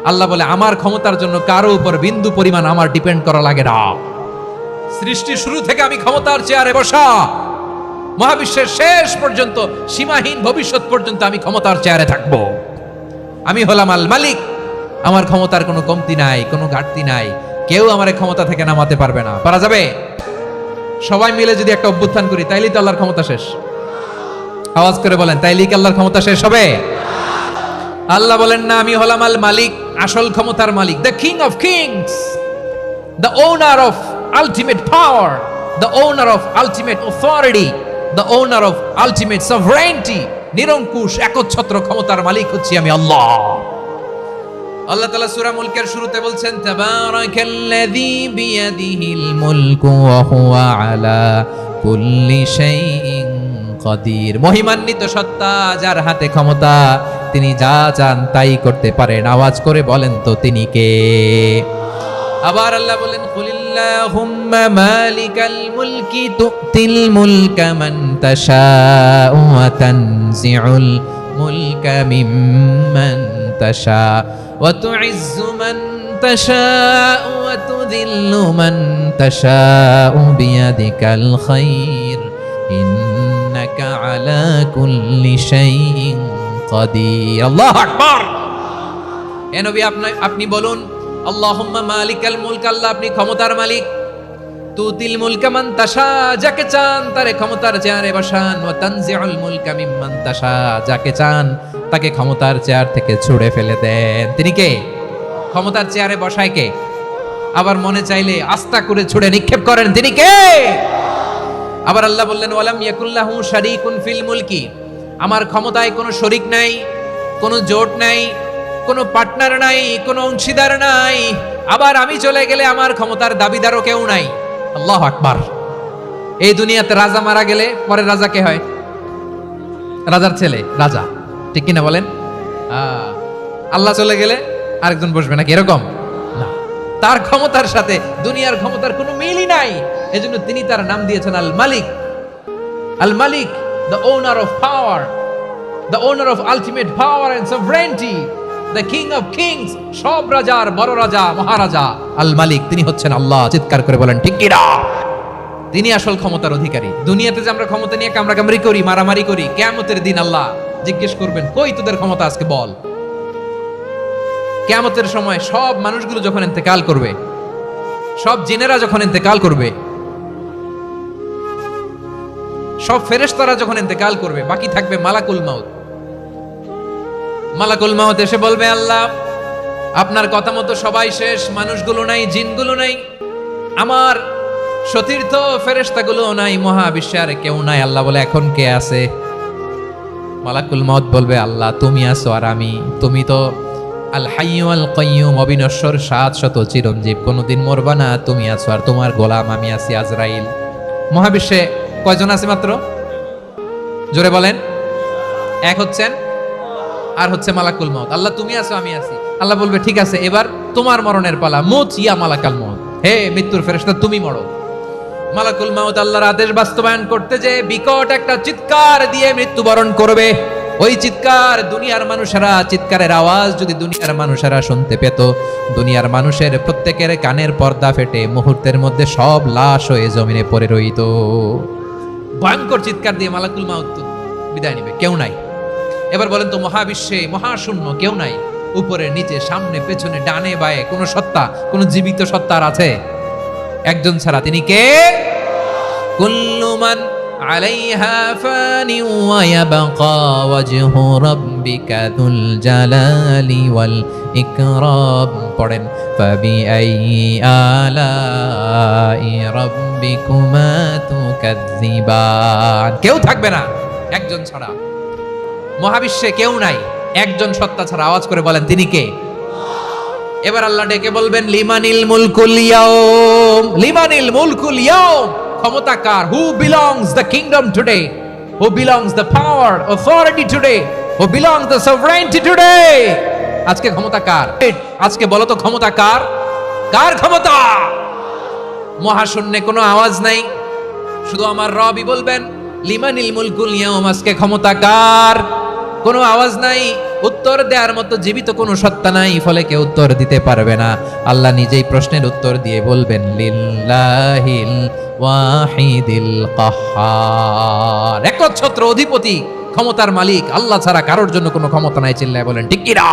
আল্লাহ বলে আমার ক্ষমতার জন্য কারো উপর বিন্দু পরিমাণ আমার ডিপেন্ড করা লাগে না। সৃষ্টির শুরু থেকে আমি ক্ষমতার চেয়ারে বসা, মহাবিশ্বের শেষ পর্যন্ত, সীমাহীন ভবিষ্যৎ পর্যন্ত আমি ক্ষমতার চেয়ারে থাকবো। আমি হলাম আল মালিক, আমার ক্ষমতার কোনো কমতি নাই, কোনো ঘাটতি নাই। কেউ আমার ক্ষমতা থেকে নামাতে পারবে না। পারা যাবে? সবাই মিলে যদি একটা অভ্যুত্থান করি তাইলেই তো আল্লাহর ক্ষমতা শেষ। আওয়াজ করে বলেন, তাইলেই কি আল্লাহর ক্ষমতা শেষ হবে? আল্লাহ বলেন না, আমি হলাম আল মালিক, আসল ক্ষমতার মালিক, the king of kings, the owner of ultimate power, the owner of ultimate authority, the owner of ultimate sovereignty. নিরঙ্কুশ একচ্ছত্র ক্ষমতার মালিক হচ্ছি আমি আল্লাহ। আল্লাহ তাআলা সূরা মুলকের শুরুতে বলছেন, তাবারাকাল্লাযী বিয়াদিহিল মুলকু ওয়া হুয়া আলা কুল্লি শাইইন কাদির। মহিমান্বিত সত্তা, যার হাতে ক্ষমতা, তিনি যা চান তাই করতে পারেন। আওয়াজ করে বলেন তো তিনি কে? আবার আল্লাহ বলেন, কুলিল্লাহুম্মা মালিকাল মুলকি তুতিল মুলকা মান তাশাউ ওয়া তানজিউল মুলকা মিম্মান তাশা ওয়া তুইজ্জু মান তাশাউ ওয়া তুযিল্লু মান তাশাউ বিয়াদিকাল খায়র ইন্নাকা আলা কুল্লি শাইইন কাদির। আল্লাহু আকবার। এ নবী, আপনি বলুন, আল্লাহুম্মা মালিকাল মুলক, আল্লাহ আপনি ক্ষমতার মালিক। তুতিল মুলকা মান তাশা, যাকে চান তারে ক্ষমতার চেয়ারে বসান। ওয়া তানজিউল মুলকা মিম্মান তাশা, যাকে চান তাকে ক্ষমতার চেয়ার থেকে ছুঁড়ে ফেলে দেন। তিনি কে? ক্ষমতার চেয়ারে বসায় কে? আবার মনে চাইলে আস্থা করে ছুঁড়ে নিক্ষেপ করেন, তিনি কে? আবার আল্লাহ বললেন, ওয়ালাম ইয়াকুল্লাহু শারীকুন ফিল মুলকি, আমার ক্ষমতায় কোনো শরীক নাই, কোনো জোট নাই, কোনো পার্টনার নাই, কোনো অংশীদার নাই। আবার আমি চলে গেলে আমার ক্ষমতার দাবিদারও কেউ নাই। আল্লাহু আকবার। এই দুনিয়াতে রাজা মারা গেলে পরে রাজা কে হয়? রাজার ছেলে রাজা, ঠিক কিনা বলেন? আল্লাহ চলে গেলে আরেকজন বসবে নাকি? এরকম না, তার ক্ষমতার সাথে দুনিয়ার ক্ষমতার কোনো মিলই নাই। এজন্য তিনি তার নাম দিয়েছেন আল মালিক। আল মালিক, the owner of power, the owner of ultimate power and sovereignty, the king of kings, সব রাজার বড় রাজা, মহারাজা আল মালিক, তিনি হচ্ছেন আল্লাহ। চিৎকার করে বলেন ঠিক কিনা? তিনি আসল ক্ষমতার অধিকারী। দুনিয়াতে যে আমরা ক্ষমতা নিয়ে কামড়াকামড়ি করি, মারামারি করি, কিয়ামতের দিন আল্লাহ জিজ্ঞেস করবেন, কই তোদের ক্ষমতা আজকে বল। কিয়ামতের সময় সব মানুষগুলো যখন ইন্তেকাল করবে, সব জিনেরা যখন ইন্তেকাল করবে, সব ফেরেশতারা যখন ইন্তেকাল করবে, বাকি থাকবে মালাকুল মাউত। মালাকুল মাউত এসে বলবে, আল্লাহ আপনার কথা মতো সবাই শেষ, মানুষগুলো নাই, জিনগুলো নাই, আমার সতীর্থ ফেরেশতাগুলো নাই, মহাবিশ্বে আর কেউ নাই। আল্লাহ বলে, এখন কে আছে? মালাকুল মাউত বলবে, আল্লাহ তুমি আছো আর আমি। তুমি তো আল হাইয়্যু আল কাইয়্যুম, অবিনশ্বর, শাশ্বত, চিরঞ্জীব, কোনোদিন মরবা না। তুমি আছো আর তোমার গোলাম আমি আছি আজরাইল। মহাবিশ্বে কয়জন আছে মাত্র? জোরে বলেন। এক হচ্ছেন, আর হচ্ছে মালাকুল মাউত। আল্লাহ তুমি আছো আমি আছি। আল্লাহ বলবে, ঠিক আছে, এবার তোমার মরণের পালা। মুত ইয়া মালাকাল মাউত, হে মৃত্যুর ফেরেশতা তুমি মরো। মালাকুল মাউত আল্লাহর আদেশ বাস্তবায়ন করতে যে বিকট একটা চিৎকার দিয়ে মৃত্যুবরণ করবে। ওই চিৎকার দুনিয়ার মানুষেরা, চিৎকারের আওয়াজ যদি দুনিয়ার মানুষেরা শুনতে পেত, দুনিয়ার মানুষের প্রত্যেকের কানের পর্দা ফেটে মুহূর্তের মধ্যে সব লাশ হয়ে জমিনে পড়ে রইত। ভয়ঙ্কর চিৎকার দিয়ে মালাকুল মাউত বিদায় নিবে, কেউ নাই। এবার বলেন তো, মহাবিশ্বে মহাশূন্য, কেউ নাই। উপরে নিচে, সামনে পেছনে, ডানে বায়ে কোন সত্তা, কোন জীবিত সত্তার আছে? একজন ছাড়া, তিনি কে? কুল্লু মান আলাইহা ফানি ওয়া ইয়াবকা ওয়াজহু রাব্বিকা যুল জালালি ওয়াল ইকরাম। পড়েন, ফাবিআইয়ি আলাই রাব্বিকুমা তুকাযযিবান। কেউ থাকবে না একজন ছাড়া। মহাবিশ্বে কেউ নাই একজন সত্তা ছাড়া। আওয়াজ করে বলেন, তিনি কে? এবার আল্লাহ ডেকে বলবেন, লিমানিল মুলকুল ইয়াউম, লিমানিল মুলকুল ইয়াউম। ক্ষমতা কার? Who belongs the kingdom today, who belongs the power, authority today, who belongs the sovereignty today. আজকে ক্ষমতা কার? আজকে বলো তো ক্ষমতা কার? কার ক্ষমতা? মহাশূন্যে কোনো আওয়াজ নাই, শুধু আমার রবই বলবেন, লিমানিল মুলকুল ইয়াউম। আজকে ক্ষমতা কার? কোনো আওয়াজ নাই, উত্তর দেওয়ার মতো জীবিত কোনো সত্তা নাই, ফলে কেউ উত্তর দিতে পারবে না। আল্লাহ নিজেই প্রশ্নের উত্তর দিয়ে বলবেন লিল্লাহিল ওয়াহিদিল কাহ্হার, একচ্ছত্র অধিপতি, ক্ষমতার মালিক আল্লাহ ছাড়া কারোর জন্য কোনো ক্ষমতা নাই। চিল্লায় বলেন ঠিক কিনা?